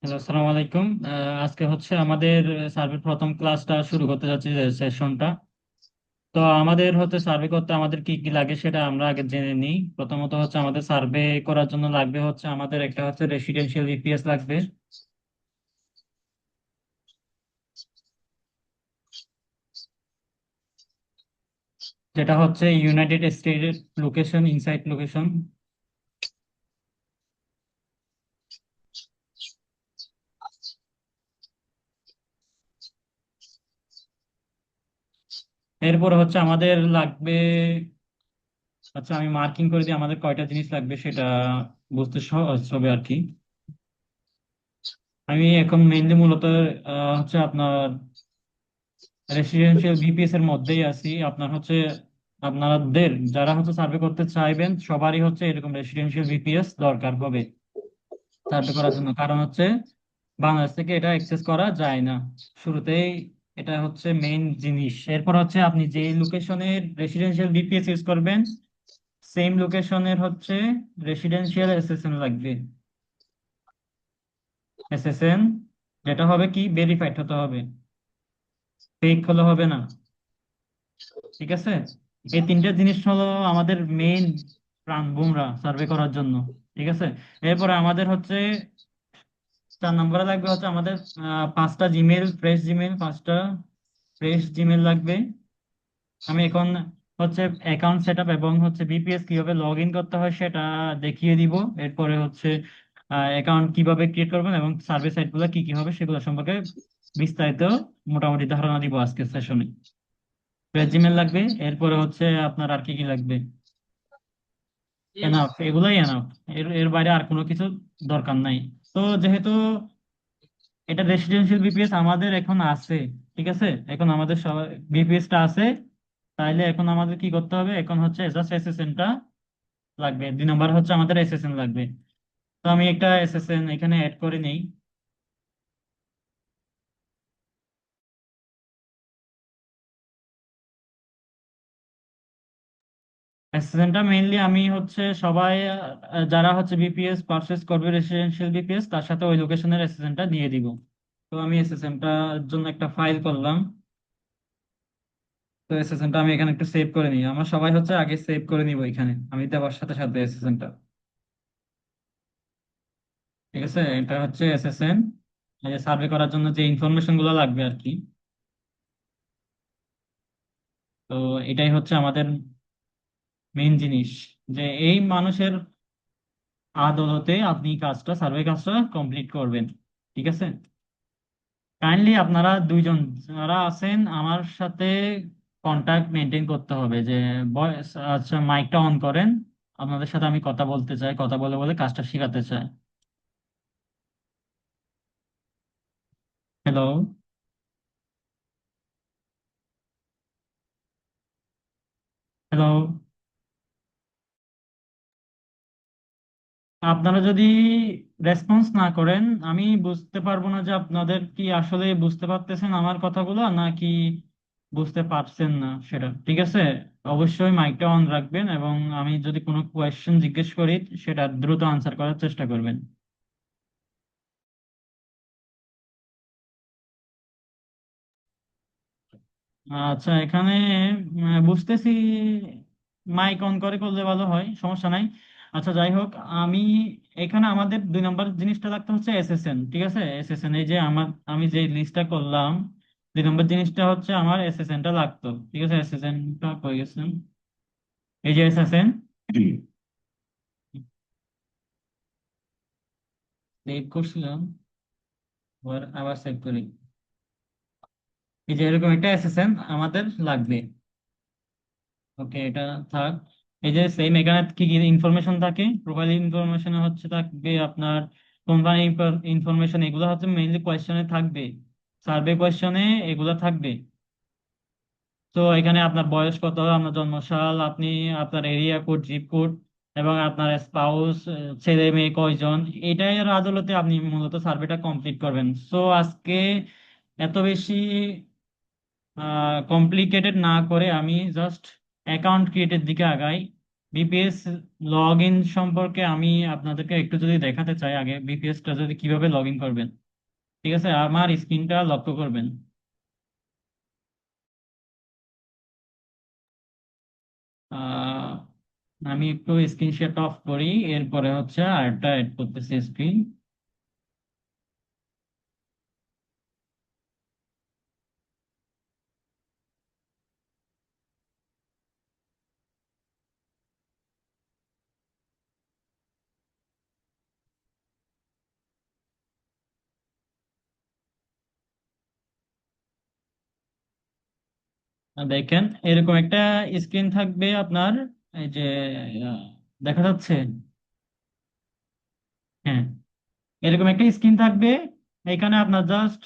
Hello, আসসালামু আলাইকুম। আজকে হচ্ছে আমাদের সার্ভের প্রথম ক্লাসটা শুরু করতে যাচ্ছি, সেশনটা। তো আমাদের হচ্ছে সার্ভে করতে আমাদের কি কি লাগে সেটা আমরা আগে জেনে নিই। প্রথমত হচ্ছে আমাদের সার্ভে করার জন্য লাগবে হচ্ছে আমাদের একটা হচ্ছে রেসিডেন্সিয়াল ইপিএস লাগবে, যেটা হচ্ছে ইউনাইটেড স্টেটের লোকেশন, ইনসাইট লোকেশন। এরপরে হচ্ছে আমাদের লাগবে, আচ্ছা আমি মার্কিং করে দিই আমাদের কয়টা জিনিস লাগবে সেটা বুঝতে সহজ হবে আর কি। আমি এখন মেইনলি মূলত হচ্ছে আপনার রেসিডেন্সিয়াল বিপিএস এর মধ্যেই আছি। আপনার হচ্ছে আপনাদের যারা হচ্ছে সার্ভে করতে চাইবেন সবারই হচ্ছে এরকম রেসিডেন্সিয়াল বিপিএস দরকার হবে সার্ভে করার জন্য, কারণ হচ্ছে বাংলাদেশ থেকে এটা অ্যাক্সেস করা যায় না শুরুতেই। এটা হচ্ছে মেইন জিনিস। এরপর হচ্ছে আপনি যে লোকেশনের রেসিডেন্সিয়াল বিপিএস ইউজ করবেন সেম লোকেশনের হচ্ছে রেসিডেন্সিয়াল এসএসএন লাগবে। এসএসএন যেটা হবে কি ভেরিফাইড হতে হবে, ফেক হলে হবে না। ঠিক আছে, এই তিনটা জিনিস হলো আমাদের মেইন প্রাণ ভোমরা সার্ভে করার জন্য। ঠিক আছে, এরপরে আমাদের হচ্ছে 4 নম্বরে লাগবে হচ্ছে আমাদের পাঁচটা জিমেল, ফ্রেশ জিমেল, পাঁচটা ফ্রেশ জিমেল লাগবে। আমি এখন হচ্ছে অ্যাকাউন্ট সেট আপ এবং হচ্ছে বিপিএস কিভাবে লগ ইন করতে হয় সেটা দেখিয়ে দিব। এরপরে হচ্ছে অ্যাকাউন্ট কিভাবে ক্রিয়েট করবেন এবং সার্ভে সাইট গুলো কি কি হবে সেগুলো সম্পর্কে বিস্তারিত মোটামুটি ধারণা দিব আজকের সেশনে। ফ্রেশ জিমেল লাগবে, এরপরে হচ্ছে আপনার আর কি কি লাগবে, এনাফ, এগুলোই এনাফ। এর এর বাইরে আর কোনো কিছু দরকার নাই। তো যেহেতু এটা রেসিডেন্সিয়াল বিপিএস আমাদের এখন আছে, ঠিক আছে, এখন আমাদের বিপিএস টা আছে, তাইলে এখন আমাদের কি করতে হবে, এখন হচ্ছে জাস্ট এসএসএন টা লাগবে। 2 নম্বর হচ্ছে আমাদের এসএসএন লাগবে। তো আমি একটা এসএসএন এখানে অ্যাড করে নেই। এসএসএন টা মেইনলি আমি হচ্ছে সবাই যারা হচ্ছে বিপিএস পারচেস করবে রেসিডেন্সিয়াল বিপিএস তার সাথে ওই লোকেশনের এসএসএন টা দিয়ে দিব। তো আমি এসএসএন টার জন্য একটা ফাইল করলাম। তো এসএসএনটা আমি এখানে একটু সেভ করে নিই। আমরা সবাই হচ্ছে আগে সেভ করে নিব এখানে, আমি দেওয়ার সাথে সাথে এসএসএনটা। ঠিক আছে, এটা হচ্ছে এসএসএন, এই যে সার্ভে করার জন্য যে ইনফরমেশন গুলো লাগবে আর কি। তো এটাই হচ্ছে আমাদের মেইন জিনিস, যে এই মানুষের আদালতে আপনি কাজটা, সার্ভে কাজটা কমপ্লিট করবেন। ঠিক আছে, কাইন্ডলি আপনারা দুইজন যারা আছেন আমার সাথে কন্টাক্ট মেনটেন করতে হবে, যে ভয়েস, আচ্ছা মাইকটা অন করেন। আপনাদের সাথে আমি কথা বলতে চাই, কথা বলে বলে কাজটা শেখাতে চাই। Hello, hello. আপনারা যদি রেসপন্স না করেন আমি বুঝতে পারবো না যে আপনাদের কি আসলে বুঝতে পারতেছেন আমার কথাগুলো নাকি বুঝতে পারছেন না সেটা। ঠিক আছে, অবশ্যই মাইকটা অন রাখবেন এবং আমি যদি কোনো কোয়েশ্চেন জিজ্ঞেস করি সেটা দ্রুত আনসার করার চেষ্টা করবেন। আচ্ছা, এখানে বুঝতেছি মাইক অন করে করলে ভালো হয়, সমস্যা নাই। আচ্ছা যাই হোক, আমি এখানে আমাদের 2 নম্বর জিনিসটা লাগতে হচ্ছে এসএসএন। ঠিক আছে, এসএসএন এই যে আমার, আমি যে লিস্টটা করলাম 2 নম্বর জিনিসটা হচ্ছে আমার এসএসএন টা লাগতো। ঠিক আছে, এসএসএন টা কই গেছে, এই যে এসএসএন সেভ করছিলাম, আবার আবার সেভ করি। এই যে এরকম একটা এসএসএন আমাদের লাগবে। ওকে, এটা থাক। এই যে সেম এখানে কি কি ইনফরমেশন থাকে, প্রোফাইল ইনফরমেশন হচ্ছে থাকবে আপনার, কোম্পানি ইনফরমেশন, এগুলো হচ্ছে মেইনলি কোয়েশ্চনে থাকবে, সার্ভে কোয়েশ্চনে এগুলো থাকবে। তো এখানে আপনার বয়স কত, আপনার জন্মসাল, আপনি আপনার এরিয়া কোড, জিপ কোড, এবং আপনার স্পাউস, ছেলে মেয়ে কয়জন, এটাই আর আদালতে আপনি মূলত সার্ভেটা কমপ্লিট করবেন। সো আজকে এত বেশি কমপ্লিকেটেড না করে আমি জাস্ট অ্যাকাউন্ট ক্রিয়েটের দিকে আগাই। বিপিএস লগ ইন সম্পর্কে আমি আপনাদেরকে একটু যদি দেখাতে চাই, আগে বিপিএসটা যদি কিভাবে লগ ইন করবেন। ঠিক আছে, আমার স্ক্রিনটা লক্ষ্য করবেন। আহ, আমি একটু স্ক্রিন শেয়ার অফ করি, এরপরে হচ্ছে আরেকটা অ্যাড করতেছি স্ক্রিন। দেখেন, এরকম একটা স্ক্রিন থাকবে আপনার। এই যে আহ, দেখা যাচ্ছে। হ্যাঁ, এরকম একটা স্ক্রিন থাকবে। এখানে আপনার জাস্ট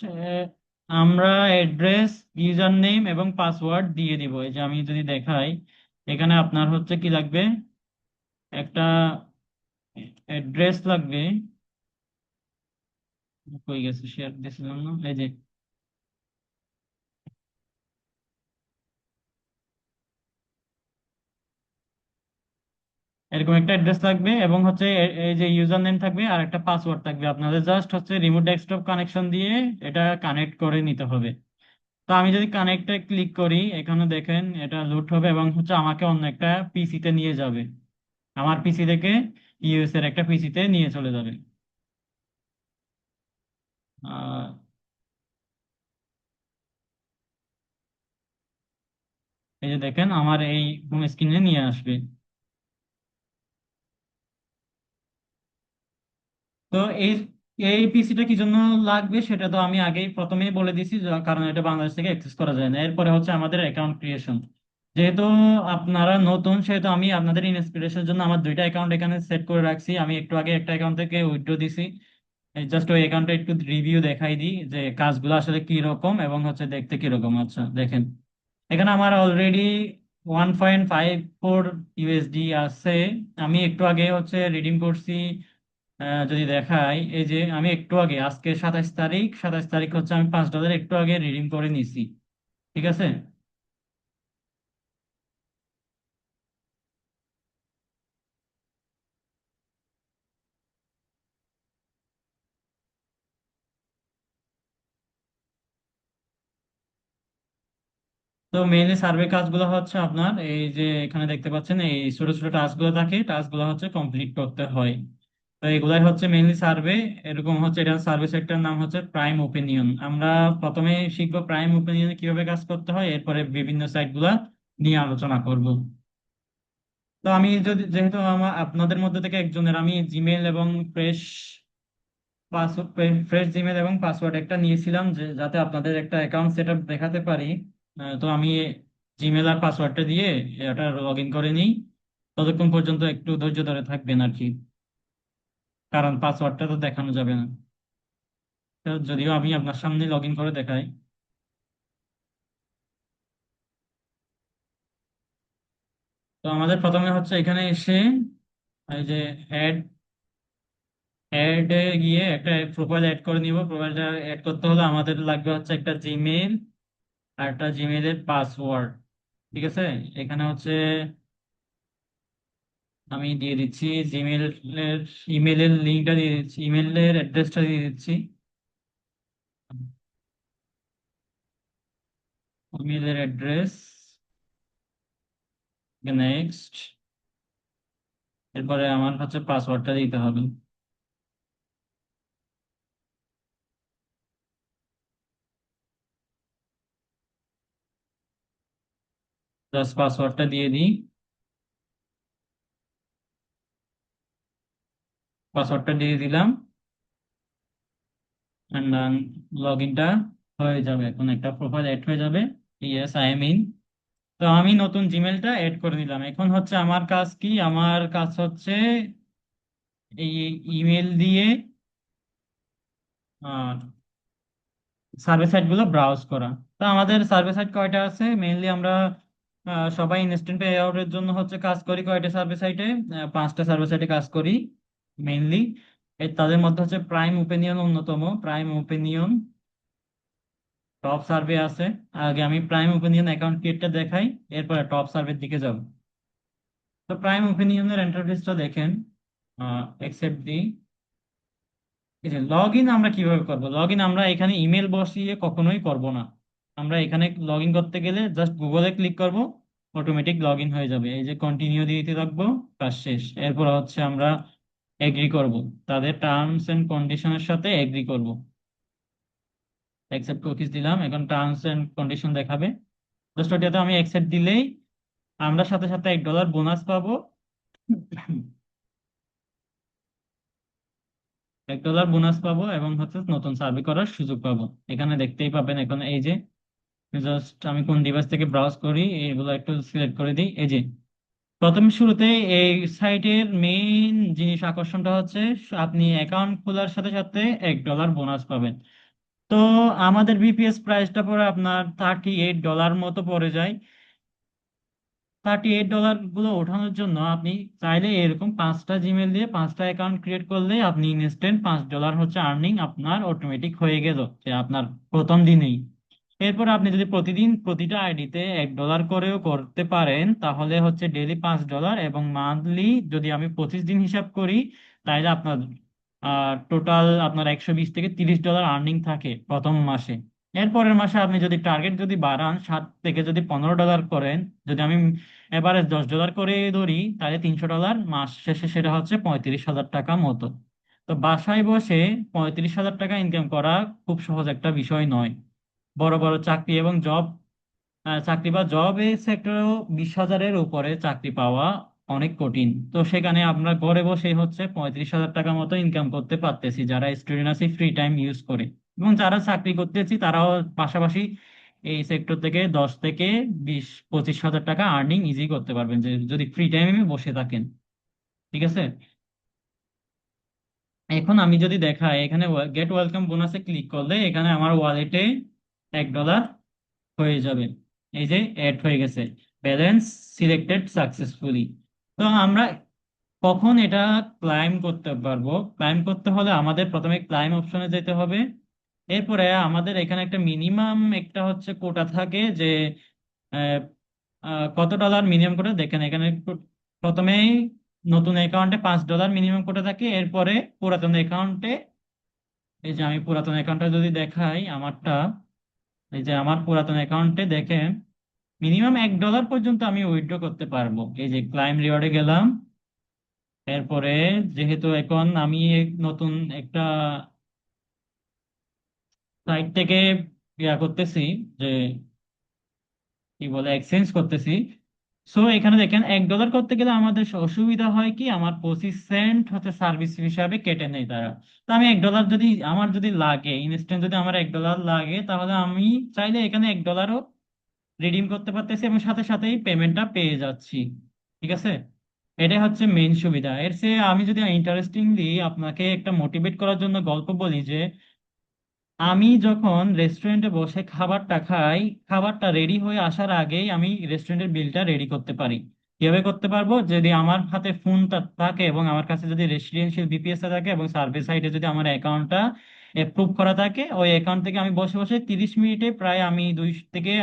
আমরা অ্যাড্রেস, ইউজার নেম এবং পাসওয়ার্ড দিয়ে দিব। এই যে আমি যদি দেখাই, এখানে আপনার হচ্ছে কি লাগবে, একটা অ্যাড্রেস লাগবে। কই গেছে, শেয়ার দিয়েছিলাম না, এই যে এরকম একটা অ্যাড্রেস লাগবে, এবং হচ্ছে এই যে ইউজার নেম থাকবে আর একটা পাসওয়ার্ড থাকবে। আপনাদের জাস্ট হচ্ছে রিমোট ডেস্কটপ কানেকশন দিয়ে এটা কানেক্ট করে নিতে হবে। তো আমি যদি কানেক্টে ক্লিক করি, এখানে দেখেন এটা লুট হবে এবং হচ্ছে আমাকে অন্য একটা পিসিতে নিয়ে যাবে। আমার পিসি থেকে ইউএস এর একটা পিসিতে নিয়ে চলে যাবে। আহ, এই যে দেখেন আমার এই হোম স্ক্রিনে নিয়ে আসবে। তো এই এই পিসিটা কি জন্য লাগবে সেটা তো আমি আগেই প্রথমেই বলে দিছি, কারণ এটা বাংলাদেশ থেকে অ্যাক্সেস করা যায় না। এরপরে হচ্ছে আমাদের অ্যাকাউন্ট ক্রিয়েশন। যেহেতু আপনারা নতুন, সেহেতু আমি আপনাদের ইন্সপিরেশনের জন্য আমার দুইটা অ্যাকাউন্ট এখানে সেট করে রাখছি। আমি একটু আগে একটা অ্যাকাউন্ট থেকে উইথড্র দিছি। জাস্ট ওই অ্যাকাউন্টে একটু রিভিউ দেখাই দিই যে কাজগুলো আসলে কি রকম এবং হচ্ছে দেখতে কি রকম। আচ্ছা দেখেন, এখানে আমার অলরেডি 1.54 ইউএসডি আছে। আমি একটু আগে হচ্ছে রিডিম করছি। যদি দেখাই, এই যে আমি একটু আগে, আজকে 27 তারিখ, 27 তারিখ হচ্ছে আমি $5 একটু আগে রিডিম করে নিছি। ঠিক আছে। তো মেইনলি সার্ভে কাজগুলো হচ্ছে আপনার এই যে এখানে দেখতে পাচ্ছেন, এই ছোট ছোট টাস্কগুলো থাকে, টাস্কগুলো হচ্ছে কমপ্লিট করতে হয়। তো এগুলাই হচ্ছে মেইনলি সার্ভে। এরকম হচ্ছে, এটা সার্ভে সেক্টর নাম হচ্ছে প্রাইম ওপিনিয়ন। আমরা প্রথমে শিখবো প্রাইম ওপিনিয়নে কিভাবে কাজ করতে হয়, এরপরে বিভিন্ন সাইট গুলা নিয়ে আলোচনা করব। তো আমি যদি, যেহেতু আমার আপনাদের মধ্যে থেকে একজনের আমি জিমেল এবং ফ্রেশ ফ্রেশ জিমেল এবং পাসওয়ার্ড একটা নিয়েছিলাম, যে যাতে আপনাদের একটা অ্যাকাউন্ট সেট আপ দেখাতে পারি। তো আমি জিমেল আর পাসওয়ার্ডটা দিয়ে এটা লগ ইন করে নিই। ততক্ষণ পর্যন্ত একটু ধৈর্য ধরে থাকবেন আর কি, কারণ পাসওয়ার্ডটা তো দেখানো যাবে না। তো যদিও আমি আপনার সামনে লগ ইন করে দেখাই। তো আমাদের প্রথমে হচ্ছে এখানে এসে এই যে অ্যাড অ্যাড এ গিয়ে একটা প্রোফাইল অ্যাড করে নিব। প্রোফাইলটা অ্যাড করতে হলে আমাদের লাগবে হচ্ছে একটা জিমেল আর একটা জিমেলের পাসওয়ার্ড। ঠিক আছে। এখানে হচ্ছে আমি দিয়ে দিচ্ছি জিমেলের, ইমেলের লিঙ্কটা দিয়ে দিচ্ছি, ইমেলের অ্যাড্রেসটা দিয়ে দিচ্ছি। ইমেলের অ্যাড্রেস, নেক্সট। এরপরে আমার হচ্ছে পাসওয়ার্ডটা দিতে হবে। জাস্ট পাসওয়ার্ডটা দিয়ে দিই। পাসওয়ার্ডটা দিয়ে দিলাম, অ্যান্ড লগ ইনটা হয়ে যাবে। এখন একটা প্রোফাইল অ্যাড হয়ে যাবে। Yes, I am in. তো আমি নতুন জিমেলটা অ্যাড করে নিলাম। এখন হচ্ছে আমার কাজ কি, আমার কাজ হচ্ছে এই ইমেল দিয়ে সার্ভে সাইট গুলো ব্রাউজ করা। তো আমাদের সার্ভে সাইট কয়টা আছে, মেইনলি আমরা সবাই ইনস্ট্যান্ট পে আউটের জন্য হচ্ছে কাজ করি কয়টা সার্ভে সাইটে, 5টা সার্ভে সাইটে কাজ করি মেইনলি। তাদের মধ্যে হচ্ছে প্রাইম ওপিনিয়ন অন্যতম। প্রাইম ওপিনিয়ন টপ সার্ভে আছে। আগে আমি প্রাইম ওপিনিয়ন অ্যাকাউন্ট ক্রিয়েটটা দেখাই, এরপরে টপ সার্ভের দিকে যাব। তো প্রাইম ওপিনিয়নের ইন্টারফেসটা দেখেন, একসেপ্ট দিই। এই যে লগ ইন আমরা কিভাবে করব, লগ ইন আমরা এখানে ইমেল বসিয়ে কখনোই করব না। আমরা এখানে লগ ইন করতে গেলে জাস্ট গুগলে ক্লিক করব, অটোমেটিক লগ ইন হয়ে যাবে। এই যে কন্টিনিউ দিতে থাকবো, কাজ শেষ। এরপর হচ্ছে আমরা এগ্রি করব, তাদের টার্মস এন্ড কন্ডিশনের সাথে এগ্রি করব। অ্যাকসেপ্ট কুকিজ দিলাম, এখন টার্মস এন্ড কন্ডিশন দেখাবে। জাস্ট ওটাতে আমি অ্যাকসেপ্ট দিলেই আমরা সাথে সাথে $1 বোনাস পাবো। $1 বোনাস পাবো এবং হচ্ছে নতুন সার্ভে করার সুযোগ পাবো। এখানে দেখতেই পাবেন এখন এই যে, জাস্ট আমি কোন ডিভাইস থেকে ব্রাউজ করি এগুলো একটু সিলেক্ট করে দিই। এই যে প্রথম শুরুতে এই সাইটের মেইন জিনিস আকর্ষণটা হচ্ছে আপনি অ্যাকাউন্ট খোলার সাথে সাথে $1 বোনাস পাবেন। তো আমাদের বিপিএস প্রাইসটা পরে আপনার $38 মতো পড়ে যায়। $38 গুলো ওঠানোর জন্য আপনি চাইলে এরকম 5টা জিমেল দিয়ে 5টা অ্যাকাউন্ট ক্রিয়েট করলে আপনি ইনস্ট্যান্ট $5 হচ্ছে আর্নিং আপনার অটোমেটিক হয়ে গেল, যে আপনার প্রথম দিনেই। এরপর আপনি যদি প্রতিদিন প্রতিটা আইডিতে $1 করেও করতে পারেন তাহলে হচ্ছে ডেইলি $5 এবং মান্থলি যদি আমি 25 দিন হিসাব করি তাহলে আপনার টোটাল আপনার 120 থেকে 30 ডলার আর্নিং থাকে প্রথম মাসে। এরপরের মাসে আপনি যদি টার্গেট যদি বাড়ান 7 থেকে যদি $15 করেন, যদি আমি এভারেজ $10 করে ধরি তাহলে $300 মাস শেষে সেটা হচ্ছে $35,000 মতো। তো বাসায় বসে $35,000 ইনকাম করা খুব সহজ একটা বিষয় নয়। বড় বড় চাকরি এবং জব, চাকরি বা জব এই সেক্টরেও 20,000-এর উপরে চাকরি পাওয়া অনেক কঠিন। তো সেখানে আমরা ঘরে বসে হচ্ছে $35,000 মতো ইনকাম করতে পারতেছি যারা স্টুডেন্ট আছি ফ্রি টাইম ইউজ করে। এবং যারা চাকরি করতেছি তারাও পাশাপাশি এই সেক্টর থেকে 10 থেকে 20-25 হাজার টাকা আর্নিং ইজি করতে পারবেন যে যদি ফ্রি টাইমে বসে থাকেন। ঠিক আছে। এখন আমি যদি দেখাই এখানে গেট ওয়েলকাম বোনাসে ক্লিক করলে এখানে আমার ওয়ালেটে $1 হয়ে যাবে। এই যে অ্যাড হয়ে গেছে, ব্যালেন্স সিলেক্টেড সাকসেসফুলি। তো আমরা কখন এটা ক্লাইম করতে পারবো, ক্লাইম করতে হলে আমাদের প্রথমে ক্লাইম অপশনে যেতে হবে। এরপরে আমাদের এখানে একটা মিনিমাম একটা হচ্ছে কোটা থাকে যে আহ, কত ডলার মিনিমাম কোটা দেখেন এখানে প্রথমেই নতুন অ্যাকাউন্টে $5 মিনিমাম কোটা থাকে। এরপরে পুরাতন অ্যাকাউন্টে, এই যে আমি পুরাতন অ্যাকাউন্টটা যদি দেখাই আমারটা, এই যে আমার পুরাতন অ্যাকাউন্টে দেখেন মিনিমাম $1 পর্যন্ত আমি উইথড্র করতে পারবো। এই যে ক্লাইম রিওয়ার্ডে গেলাম। এরপরে যেহেতু এখন আমি নতুন একটা সাইট থেকে ইয়া করতেছি, যে কি বলে এক্সচেঞ্জ করতেছি। সো এখানে দেখেন $1 করতে গেলে আমাদের অসুবিধা হয় কি, আমার 25 সেন্ট হচ্ছে সার্ভিস হিসাবে কেটে নেয় তারা। তো আমি $1 যদি আমার যদি লাগে ইনস্ট্যান্ট, যদি আমার $1 লাগে তাহলে আমি চাইলে এখানে $1 রিডিম করতে পারতেছি এবং সাথে সাথেই পেমেন্টটা পেয়ে যাচ্ছি। ঠিক আছে। এটাই হচ্ছে মেইন সুবিধা। এর চেয়ে আমি যদি ইন্টারেস্টিংলি আপনাকে একটা মোটিভেট করার জন্য গল্প বলি, যে আমি যখন রেস্টুরেন্টে বসে খাবারটা খাই, খাবারটা রেডি হয়ে আসার আগেই আমি রেস্টুরেন্টের বিলটা রেডি করতে পারি। কিভাবে করতে পারবো, যদি আমার হাতে ফোনটা থাকে এবং আমার কাছে যদি রেসিডেন্সিয়াল বিপিএস থাকে এবং সার্ভিস সাইটে যদি আমার অ্যাকাউন্টটা অ্যাপ্রুভ করা থাকে, ওই অ্যাকাউন্ট থেকে আমি বসে বসে 30 মিনিটে প্রায় আমি 2 থেকে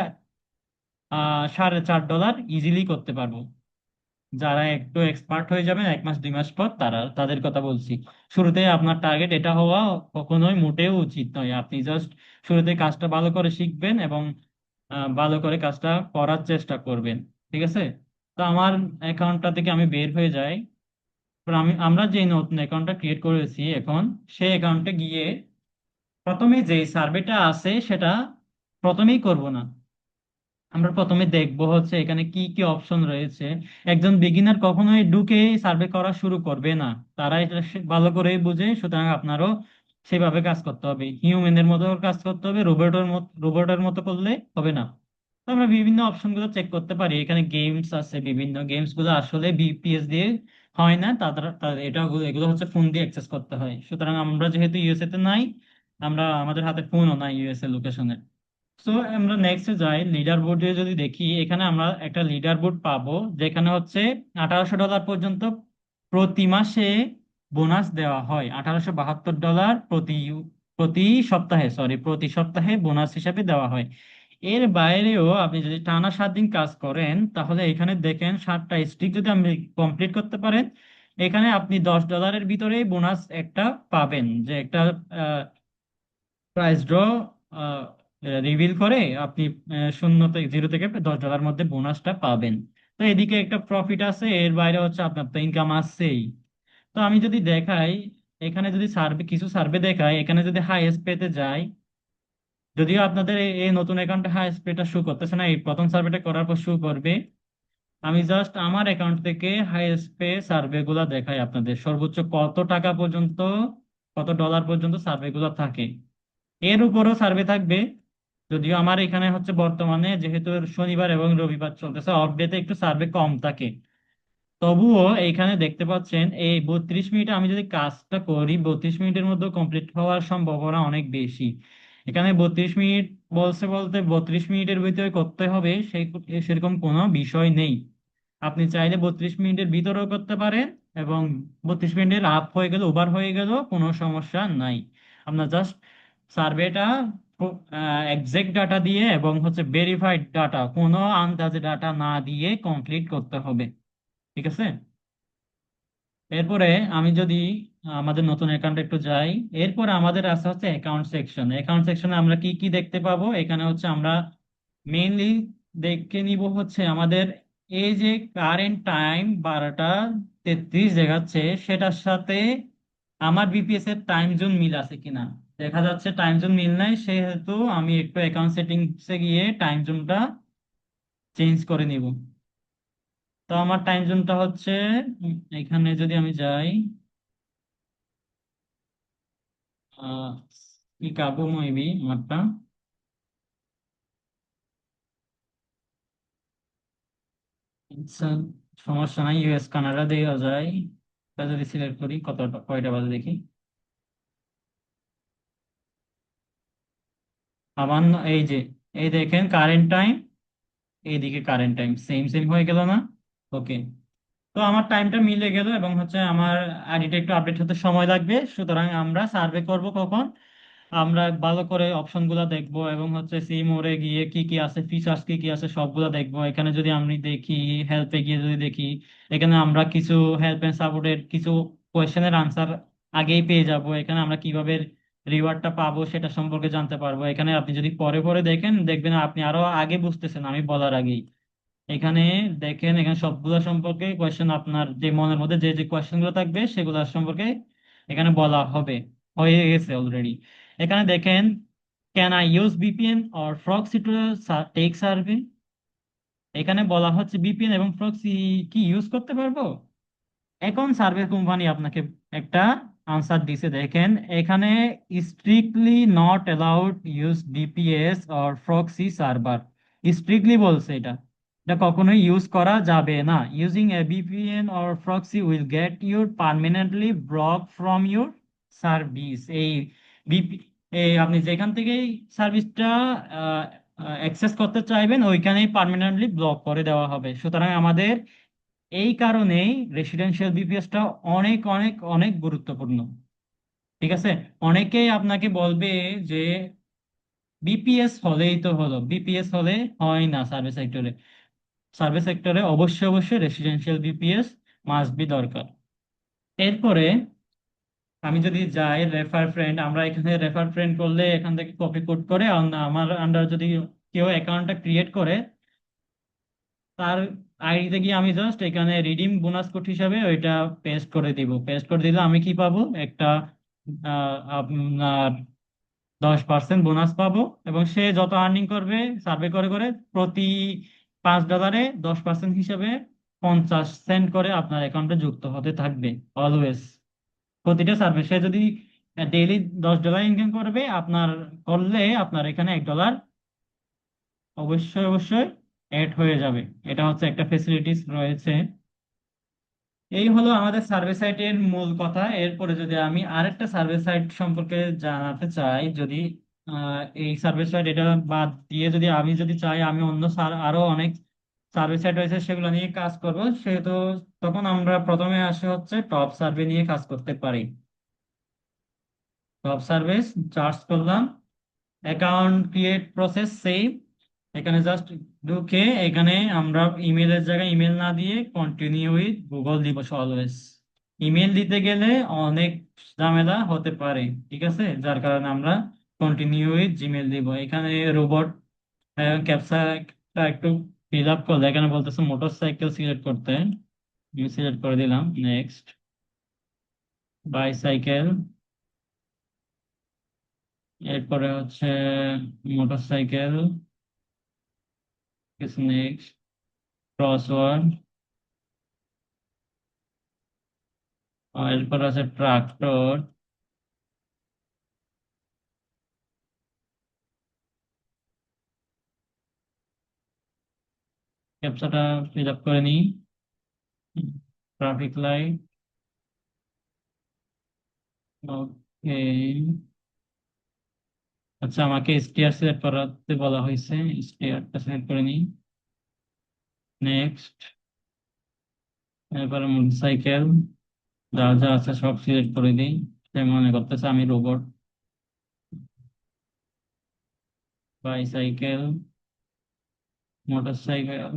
4.5 ডলার ইজিলি করতে পারবো। যারা একটু এক্সপার্ট হয়ে যাবেন 1 মাস 2 মাস পর তাদের কথা বলছি। শুরুতে আপনার টার্গেট এটা হওয়া কখনোই মোটেও উচিত নয়। আপনি জাস্ট শুরুতে কাজটা ভালো করে শিখবেন এবং ভালো করে কাজটা করার চেষ্টা করবেন। ঠিক আছে। তো আমার অ্যাকাউন্টটা থেকে আমি বের হয়ে যাই। এবার আমরা যে নতুন অ্যাকাউন্টটা ক্রিয়েট করেছি এখন, সেই অ্যাকাউন্টে গিয়ে প্রথমে যে সার্ভেটা আছে সেটা প্রথমেই করব না। আমরা প্রথমে দেখবো হচ্ছে এখানে কি কি অপশন রয়েছে। একজন বিগিনার কখনোই ঢুকে সার্ভে করা শুরু করবে না, তারা এটা ভালো করে বুঝে। সুতরাং আপনারও সেভাবে কাজ করতে হবে, হিউম্যানের মতো কাজ করতে হবে, রোবটের মতো করলে হবে না। তো আমরা বিভিন্ন অপশন গুলো চেক করতে পারি। এখানে গেমস আছে, বিভিন্ন গেমস গুলো আসলে বিপিএস দিয়ে হয় না, এটা এগুলো হচ্ছে ফোন দিয়ে অ্যাক্সেস করতে হয়। সুতরাং আমরা যেহেতু ইউএসএ তে নাই, আমাদের হাতে ফোনও নাই ইউএসএ লোকেশনে। সো আমরা নেক্সট যাই, লিডার বোর্ডে যদি দেখি এখানে আমরা একটা লিডার বোর্ড পাবো যেখানে হচ্ছে $1,800 পর্যন্ত প্রতি মাসে বোনাস দেওয়া হয়। $1,872 প্রতি প্রতি সপ্তাহে, সরি প্রতি সপ্তাহে বোনাস হিসাবে দেওয়া হয়। এর বাইরেও আপনি যদি টানা 7 দিন কাজ করেন, তাহলে এখানে দেখেন 7টা স্ট্রিক যদি আপনি কমপ্লিট করতে পারেন, এখানে আপনি $10 ভিতরেই বোনাস একটা পাবেন, যে একটা প্রাইস ড্র রিভিল করে আপনি শূন্য থেকে 0 থেকে $10 মধ্যে বোনাসটা পাবেন। তো এদিকে একটা প্রফিট আছে, এর বাইরে হচ্ছে আপনার তো ইনকাম আসছেই। তো আমি যদি দেখাই, এখানে যদি সার্ভে, কিছু সার্ভে দেখাই, এখানে যদি হাইয়েস্ট পেতে যাই, যদিও আপনাদের এই নতুন অ্যাকাউন্টে হাইয়েস্ট পেটা শো করতেছে না, এই প্রথম সার্ভেটা করার পর শো করবে। আমি জাস্ট আমার অ্যাকাউন্ট থেকে হাইয়েস্ট পে সার্ভে গুলা দেখাই আপনাদের, সর্বোচ্চ কত টাকা পর্যন্ত, কত ডলার পর্যন্ত সার্ভে গুলা থাকে। এর উপরও সার্ভে থাকবে, যদিও আমার এখানে হচ্ছে বর্তমানে যেহেতু শনিবার এবং রবিবার চলতেছে, অফ ডেতে একটু সার্ভে কম থাকে। তবুও এইখানে দেখতে পাচ্ছেন এই 32 মিনিটে আমি যদি কাজটা করি, 32 মিনিটের মধ্যে কমপ্লিট হওয়ার সম্ভাবনা অনেক বেশি। এখানে 32 মিনিট বলতে বলতে 32 মিনিটের ভিতরে করতে হবে সেই সেরকম কোনো বিষয় নেই। আপনি চাইলে 32 মিনিটের ভিতরেও করতে পারেন, এবং 32 মিনিটের আপ হয়ে গেল, ওভার হয়ে গেল, কোনো সমস্যা নাই। আপনার জাস্ট সার্ভেটা এক্সাক্ট ডাটা দিয়ে এবং হচ্ছে ভেরিফাইড ডাটা, কোনো আন্দাজে ডাটা না দিয়ে কমপ্লিট করতে হবে। ঠিক আছে। এরপরে আমি যদি আমাদের নতুন অ্যাকাউন্টে একটু যাই, এরপরে আমাদের আছে হচ্ছে অ্যাকাউন্ট সেকশন। অ্যাকাউন্ট সেকশনে আমরা কি কি দেখতে পাবো, এখানে হচ্ছে আমরা মেইনলি দেখে নিব হচ্ছে আমাদের এই যে কারেন্ট টাইম 12টা 33 দেখাচ্ছে, সেটার সাথে আমার বিপিএস এর টাইম জোন মিল আছে কিনা। দেখা যাচ্ছে টাইম জোন মিল নাই, সেহেতু আমি একটু অ্যাকাউন্ট সেটিংসে গিয়ে টাইম জোনটা চেঞ্জ করে নিব। তো আমার টাইম জোনটা হচ্ছে এখানে যদি আমি যাই, আহ শিকাগো মেবি আমারটা। আচ্ছা, সমস্যা নাই, ইউএস কানাডা দেওয়া যায়। তা যদি সিলেক্ট করি, কতটা কয়টা বাজে দেখি। আমার এই যে, এই দেখেন কারেন্ট টাইম, এইদিকে কারেন্ট টাইম সেম সেম হয়ে গেল না? ওকে। তো আমার টাইমটা মিলে গেল, এবং হচ্ছে আমার আইডিটা একটু আপডেট হতে সময় লাগবে। সুতরাং আমরা সার্ভে করব কখন, আমরা ভালো করে অপশন গুলা দেখবো, এবং হচ্ছে সি মোড়ে গিয়ে কি কি আছে, ফিচার্স কি কি আছে সবগুলা দেখবো। এখানে যদি আমি দেখি, হেল্পে গিয়ে যদি দেখি, এখানে আমরা কিছু হেল্প এন্ড সাপোর্টের কিছু কোয়েশ্চেনের আনসার আগেই পেয়ে যাব। এখানে আমরা কিভাবে রিওয়ার্ডটা পাবো সেটা সম্পর্কে জানতে পারবো। এখানে আপনি যদি পরে পরে দেখেন, দেখবেন আপনি আরো আগে বুঝতেছেন আমি বলার আগেই। এখানে দেখেন, এখানে সবগুলো সম্পর্কে কোয়েশ্চেন, আপনার যে মনের মধ্যে যে যে কোয়েশ্চেন গুলো থাকবে সেগুলো সম্পর্কে এখানে বলা হবে, হয়ে গেছে অলরেডি। এখানে দেখেন, can I use VPN or proxy to take survey. এখানে বলা হচ্ছে ভিপিএন এবং প্রক্সি কি ইউজ করতে পারবো। এখন সার্ভে কোম্পানি আপনাকে একটা আনসার দিছে, দেখেন এখানে, strictly not allowed use DPS or proxy server. Strictly বলছে এটা, এটা কখনোই ইউজ করা যাবে না। Using a VPN or proxy will get your permanently block from your service. এই বিপি, এই আপনি যেখান থেকে সার্ভিসটা অ্যাক্সেস করতে চাইবেন, ওইখানেই পার্মানেন্টলি ব্লক করে দেওয়া হবে। সুতরাং আমাদের এই কারণেই রেসিডেন্সিয়াল বিপিএসটা অনেক অনেক অনেক গুরুত্বপূর্ণ। ঠিক আছে। অনেকেই আপনাকে বলবে যে বিপিএস হলেই তো হলো, বিপিএস হলে হয় না সার্ভিস সেক্টরে। সার্ভিস সেক্টরে অবশ্যই অবশ্যই রেসিডেন্সিয়াল বিপিএস মাস্ট বি দরকার। এরপরে আমি যদি যাই রেফার ফ্রেন্ড, আমরা এখানে রেফার ফ্রেন্ড করলে এখান থেকে কপি কোড করে আমার আন্ডার যদি কেউ অ্যাকাউন্টটা ক্রিয়েট করে, তার আইডিতে গিয়ে আমি জাস্ট এখানে রিডিম বোনাস কোড হিসাবে ওইটা পেস্ট করে দিব। পেস্ট করে দিলে আমি কি পাবো, একটা আপনার 10% বোনাস পাবো। এবং সে যত আর্নিং করবে সার্ভে করে করে, প্রতি $5 10% হিসাবে 50 সেন্ট করে আপনার অ্যাকাউন্টে যুক্ত হতে থাকবে অলওয়েজ। প্রতিটা সার্ভে সে যদি ডেইলি $10 ইনকাম করবে, আপনার করলে আপনার এখানে $1 অবশ্যই অবশ্যই অ্যাড হয়ে যাবে। এটা হচ্ছে একটা ফেসিলিটিস রয়েছে। এই হলো আমাদের সার্ভে সাইটের মূল কথা। এরপরে যদি আমি আরেকটা সার্ভে সাইট সম্পর্কে জানাতে চাই, যদি এই সার্ভে সাইট এটা বাদ দিয়ে যদি আমি যদি চাই আমি অন্য আরো অনেক সার্ভে সাইট রয়েছে সেগুলো নিয়ে কাজ করব, সেহেতু তখন আমরা প্রথমে আসে হচ্ছে টপ সার্ভে নিয়ে কাজ করতে পারি। টপ সার্ভিস চার্জ করলাম, অ্যাকাউন্ট ক্রিয়েট প্রসেস সেভ, এখানে জাস্ট ঢুকে এখানে আমরা ইমেলের জায়গায় ইমেল না দিয়ে কন্টিনিউ উইথ গুগল দিব অলওয়েজ। ইমেল দিতে গেলে অনেক ঝামেলা হতে পারে, ঠিক আছে, যার কারণে আমরা কন্টিনিউ উইথ জিমেল দিব। এখানে রোবট ক্যাপচাটা একটু ফিল আপ করলে এখানে বলতেছে মোটরসাইকেল সিলেক্ট করতে, আমি সিলেক্ট করে দিলাম। নেক্সট, বাইসাইকেল, এরপরে হচ্ছে মোটরসাইকেল, নেক্সট ক্রসওয়ার্ড, এরপর আছে ট্রাক্টর। ক্যাপচাটা ফিল আপ করে নিই। ট্রাফিক লাইট, ওকে। আচ্ছা, আমাকে স্টিয়ার সিলেক্ট করাতে বলা হয়েছে, স্টিয়ারটা সিলেক্ট করে নিই। নেক্সট, এরপরে মোটরসাইকেল, যা যা আছে সব সিলেক্ট করে দিই। সে মনে করতেছে আমি robot. Bicycle, motorcycle,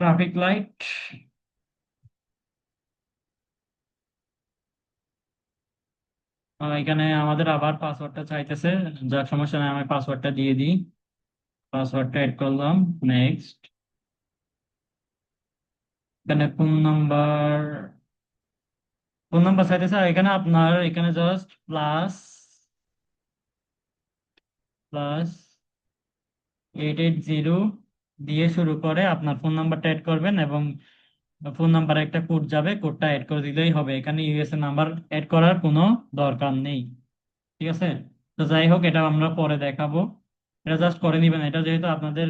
traffic light. এখানে আমাদের আবার পাসওয়ার্ডটা চাইতেছে, যার সমস্যা নেই, আমি পাসওয়ার্ডটা দিয়ে দিই। পাসওয়ার্ডটা এড করলাম। নেক্সট, এখানে ফোন নাম্বার চাইতেছে। আর এখানে আপনার এখানে জাস্ট প্লাস প্লাস 880 দিয়ে শুরু করে আপনার ফোন নাম্বারটা এড করবেন, এবং ফোন নাম্বারে একটা কোড যাবে, কোডটা এড করে দিলেই হবে। এখানে ইউএসএ নাম্বার এড করার কোনো দরকার নেই, ঠিক আছে। তো যাই হোক, এটা আমরা পরে দেখাবো। এটা জাস্ট করে নিবেন। এটা যেহেতু আপনাদের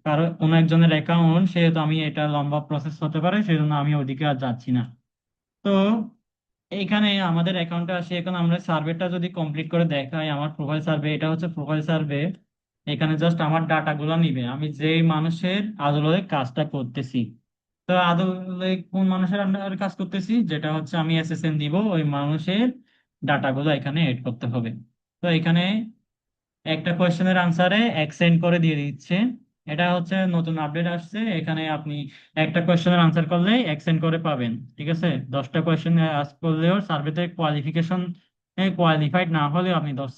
কারো কোনো একজনের অ্যাকাউন্ট, সেহেতু আমি এটা লম্বা প্রসেস হতে পারে, সেজন্য আমি ওইদিকে আর যাচ্ছি না। তো এইখানে আমাদের অ্যাকাউন্টে আসি। এখন আমরা সার্ভেটা যদি কমপ্লিট করে দেখাই, আমার প্রোফাইল সার্ভে, এটা হচ্ছে প্রোফাইল সার্ভে। এখানে জাস্ট আমার ডাটাগুলো নিবে, আমি যেই মানুষের আদলে কাজটা করতেছি। তো আদলে কোন মানুষের আন্ডারে কাজ করতেছি, যেটা হচ্ছে আমি এসএসএন দিব, ওই মানুষের ডাটাগুলো এখানে এড করতে হবে। তো এখানে একটা কোয়েশ্চেনের আনসারে এক্সেন্ড করে দিয়ে দিচ্ছে। এটা হচ্ছে নতুন আপডেট আসছে। এখানে আপনি একটা কোয়েশ্চেনের আনসার করলে এক্সেন্ড করে পাবেন, ঠিক আছে। 10টা কোয়েশ্চেন আস্ক করলেও সার্ভেতে কোয়ালিফাইড না হলেও আপনি 10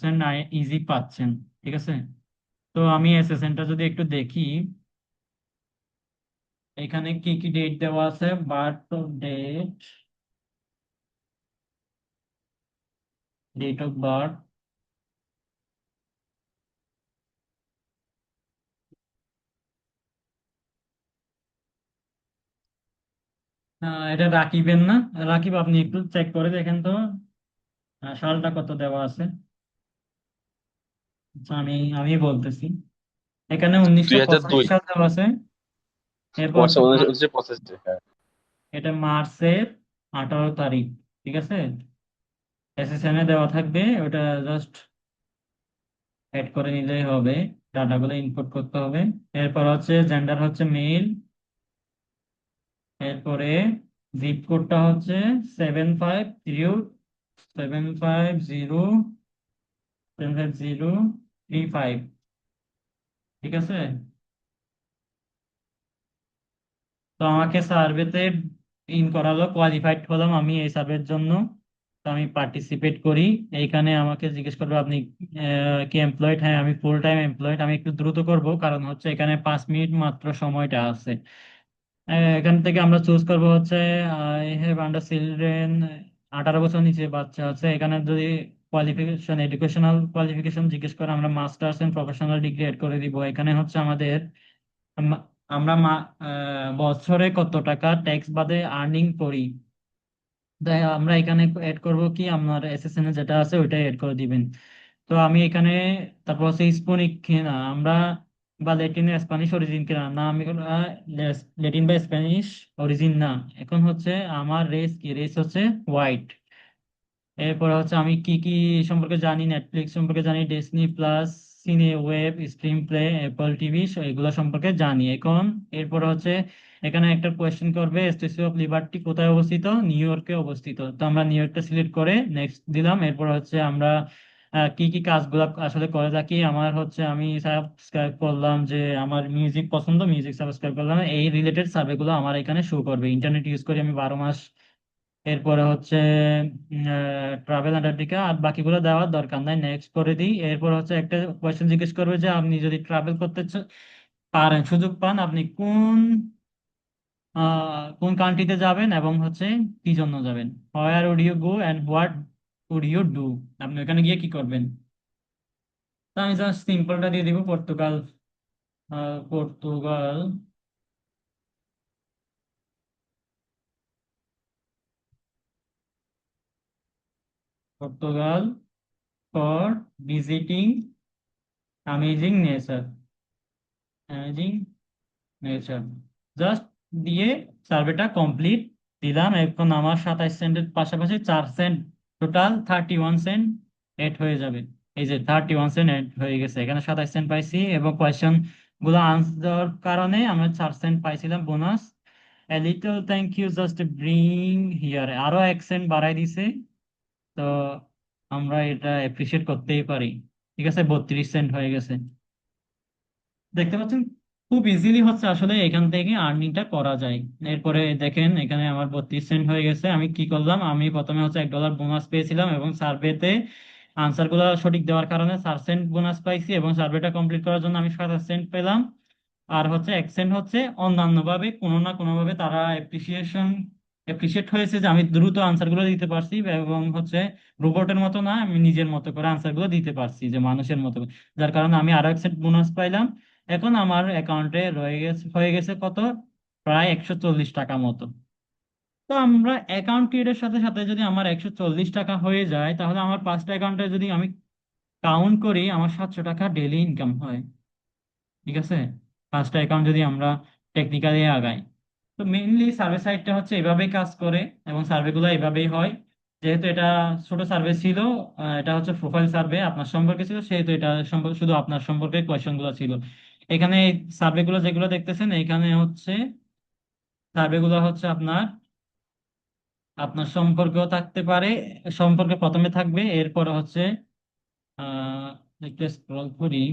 ইজি পাচ্ছেন, ঠিক আছে। তো আমি এসএসএনটা যদি একটু দেখি, এখানে কি কি ডেট দেওয়া আছে, birth date, date of birth. এটা রাকিবেন না? রাকিব, আপনি একটু চেক করে দেখেন তো সালটা কত দেওয়া আছে। আচ্ছা, আমি বলতেছি। এখানে দুই উনিশশো হাজার পঁচাশি দুই সাল দেওয়া আছে। এরপর হচ্ছে বর্ষা 1985 হ্যাঁ। এটা মার্চের 18 তারিখ, ঠিক আছে। এসএসএন এ দেওয়া থাকবে, ওটা জাস্ট অ্যাড করে নিলেই হবে। ডাটাগুলো ইনপুট করতে হবে। এরপর হচ্ছে জেন্ডার হচ্ছে মেল। এরপরে জিপ কোডটা হচ্ছে 750 750 75035, ঠিক আছে। তো আমাকে সার্ভেতে ইন করালো, কোয়ালিফাইড হলাম আমি এই সার্ভের জন্য। তো আমি পার্টিসিপেট করি। এইখানে আমাকে জিজ্ঞেস করবে আপনি কি এমপ্লয়েড? হ্যাঁ, আমি ফুল টাইম এমপ্লয়েড। আমি একটু দ্রুত করব, কারণ হচ্ছে এখানে 5 মিনিট মাত্র সময়টা আছে। এখান থেকে আমরা চুজ করব হচ্ছে আই হ্যাভ আন্ডার চিলড্রেন, 18 বছর নিচে বাচ্চা আছে। এখানে যদি কোয়ালিফিকেশন, এডুকেশনাল কোয়ালিফিকেশন জিজ্ঞেস করে, আমরা masters and professional degree add করে দিব। এখানে হচ্ছে আমাদের আম- আমরা বছরে কত টাকা ট্যাক্স বাদে আর্নিং করি, তাই আমরা এখানে এড করব কি আপনার এসএসএন এ যেটা আছে ওইটাই এড করে দিবেন। তো আমি এখানে, তারপর হচ্ছে স্পোনিক কিনা আমরা, বা ল্যাটিন স্প্যানিশ অরিজিন কিনা না, আমি ল্যাটিন বা স্প্যানিশ অরিজিন না। এখন হচ্ছে আমার রেস কি, রেস হচ্ছে হোয়াইট। এরপর হচ্ছে আমি কি কি সম্পর্কে জানি, নেটফ্লিক্স সম্পর্কে জানি, ডিসনি প্লাস সিনে web, stream play, Apple TV এগুলো সম্পর্কে জানি। এখন এরপর হচ্ছে এখানে একটা কোয়েশ্চেন করবে, স্ট্যাচু অফ লিবার্টি কোথায় অবস্থিত? নিউ ইয়র্কে অবস্থিত। তো আমরা নিউ ইয়র্কটা সিলেক্ট করে নেক্সট দিলাম। এরপর হচ্ছে আমরা কি কি কাজগুলো আসলে করে থাকি, আমার হচ্ছে আমি সাবস্ক্রাইব করলাম যে আমার মিউজিক পছন্দ, মিউজিক সাবস্ক্রাইব করলাম, এই রিলেটেড সার্ভেগুলো আমার এখানে শো করবে। ইন্টারনেট ইউজ করি আমি 12 মাস। এরপরে হচ্ছে ট্রাভেল আন্টার্কটিকা, আর বাকিগুলো দেওয়ার দরকার নাই, নেক্সট করে দিই। এরপর হচ্ছে একটা কোয়েশ্চেন জিজ্ঞেস করবে যে আপনি যদি ট্রাভেল করতে পারেন, সুযোগ পান, আপনি কোন কান্ট্রিতে যাবেন এবং হচ্ছে কি জন্য যাবেন। Where would you go and what would you do, আপনি ওখানে গিয়ে কি করবেন। তো আমি জাস্ট সিম্পলটা দিয়ে দিব, Portugal. Portugal, Portugal for visiting amazing nature, amazing nature, just দিয়ে সার্ভেটা কমপ্লিট দিলাম। এখন আমার 27 সেন্টের পাশাপাশি 4 সেন্ট, টোটাল 31 সেন্ট এড হয়ে যাবে। এই যে 31 সেন্ট এড হয়ে গেছে, এখানে 27 সেন্ট পাইছি, এবং কোয়েশ্চেন গুলো আনসার দেওয়ার কারণে আমরা 4 সেন্ট পাইছিলাম bonus. A little thank you just bring here, আরো 1 সেন্ট বাড়াই দিছে। তো আমরা এটা অ্যাপ্রিসিয়েট করতেই পারি। ঠিক আছে, 32 সেন্ট হয়ে গেছে। দেখতে পাচ্ছেন খুব ইজিলি হচ্ছে আসলে এখান থেকে আর্নিংটা করা যায়। এরপরে দেখেন এখানে আমার 32 সেন্ট হয়ে গেছে। আমি কি করলাম, আমি প্রথমে হচ্ছে $1 বোনাস পেয়েছিলাম, এবং সার্ভেতে আনসার গুলো সঠিক দেওয়ার কারণে 4 সেন্ট বোনাস পাইছি, এবং সার্ভেটা কমপ্লিট করার জন্য আমি 27 সেন্ট পেলাম। আর হচ্ছে 1 সেন্ট হচ্ছে অন্যান্য ভাবে কোনো না কোনো ভাবে তারা এপ্রিসিয়েট হয়েছে যে আমি দ্রুত আনসার গুলো দিতে পারছি, এবং হচ্ছে রোবটের মতো না, আমি নিজের মতো করে আনসার গুলো দিতে পারছি যে মানুষের মতো, যার কারণে আমি আরো 1 সেন্ট বোনাস পাইলাম। এখন আমার অ্যাকাউন্টে হয়ে গেছে কত, প্রায় 140 টাকা মতো। তো আমরা অ্যাকাউন্ট ক্রিয়েটের সাথে সাথে যদি আমার 140 টাকা হয়ে যায়, তাহলে আমার 5টা অ্যাকাউন্টে যদি আমি কাউন্ট করি, আমার 700 টাকা ডেইলি ইনকাম হয়। ঠিক আছে, 5টা অ্যাকাউন্ট যদি আমরা টেকনিক্যালি আগাই। তো মেইনলি সার্ভে সাইটটা হচ্ছে এভাবেই কাজ করে, এবং সার্ভেগুলো এভাবেই হয়। যেহেতু এটা ছোট সার্ভে ছিল, এটা হচ্ছে প্রোফাইল সার্ভে, আপনার সম্পর্কে ছিল, সেহেতু এটা সম্পর্কে শুধু আপনার সম্পর্কে কোয়েশ্চেন গুলো ছিল। এখানে সার্ভেগুলো যেগুলো দেখতেছেন, এখানে হচ্ছে সার্ভেগুলো হচ্ছে আপনার আপনার সম্পর্কেও থাকতে পারে। সম্পর্কে প্রথমে থাকবে, এরপর হচ্ছে আহ একটু স্ক্রল করি,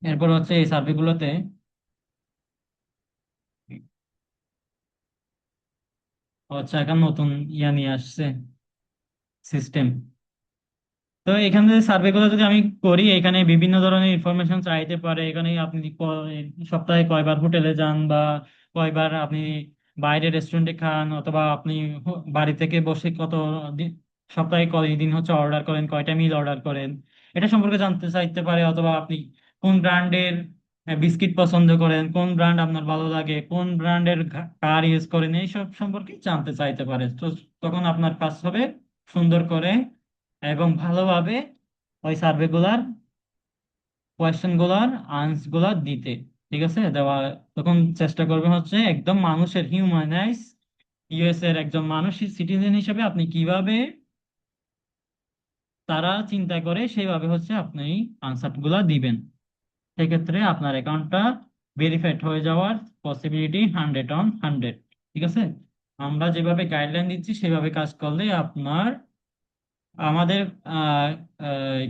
এরপর হচ্ছে এই সার্ভেগুলোতে হচ্ছে এখন নতুন ইয়া নিয়ে আসছে, সিস্টেম। তো এখানে সার্ভে গুলো যদি আমি করি, এখানে বিভিন্ন ধরনের ইনফরমেশন চাইতে পারে। এখানে আপনি সপ্তাহে কয়বার হোটেলে যান, বা কয়বার আপনি বাইরে রেস্টুরেন্টে খান, অথবা আপনি বাড়ি থেকে বসে সপ্তাহে কয়দিন হচ্ছে অর্ডার করেন, কয়টা মিল অর্ডার করেন, এটা সম্পর্কে জানতে চাইতে পারে। অথবা আপনি কোন ব্র্যান্ডের বিস্কিট পছন্দ করেন, কোন ব্র্যান্ড আপনার ভালো লাগে, কোন ব্র্যান্ডের কার ইউজ করেন, এইসব সম্পর্কে জানতে চাইতে পারে। তো তখন আপনার কাজ হবে সুন্দর করে এবং ভালোভাবে ওই সার্ভে গুলার কোয়েশ্চেন গুলার আনসার গুলা দিতে। ঠিক আছে, দেওয়া। তখন চেষ্টা করবে হচ্ছে একদম মানুষের হিউম্যানাইজ, ইউএস এর একজন মানুষ সিটিজেন হিসেবে আপনি কিভাবে তারা চিন্তা করে সেইভাবে হচ্ছে আপনি আনসার গুলা দিবেন। সেক্ষেত্রে আপনার অ্যাকাউন্টটা ভেরিফাইড হয়ে যাওয়ার পসিবিলিটি 100/100। ঠিক আছে, আমরা যেভাবে গাইডলাইন দিচ্ছি সেভাবে কাজ করলে আপনার আমাদের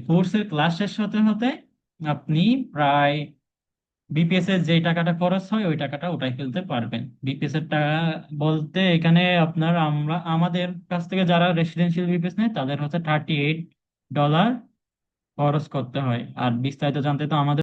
কোর্সের ক্লাস শেষ হতে হতে আপনি প্রায় বিপিএস এর যে টাকাটা খরচ হয় ওই টাকাটা উঠাই ফেলতে পারবেন। বিপিএস এর টাকা বলতে এখানে আপনার আমাদের কাছ থেকে যারা রেসিডেন্সিয়াল বিপিএস নেয় তাদের হচ্ছে $38 খরচ করতে হয়। আর বিস্তারিত জানতে তো আমাদের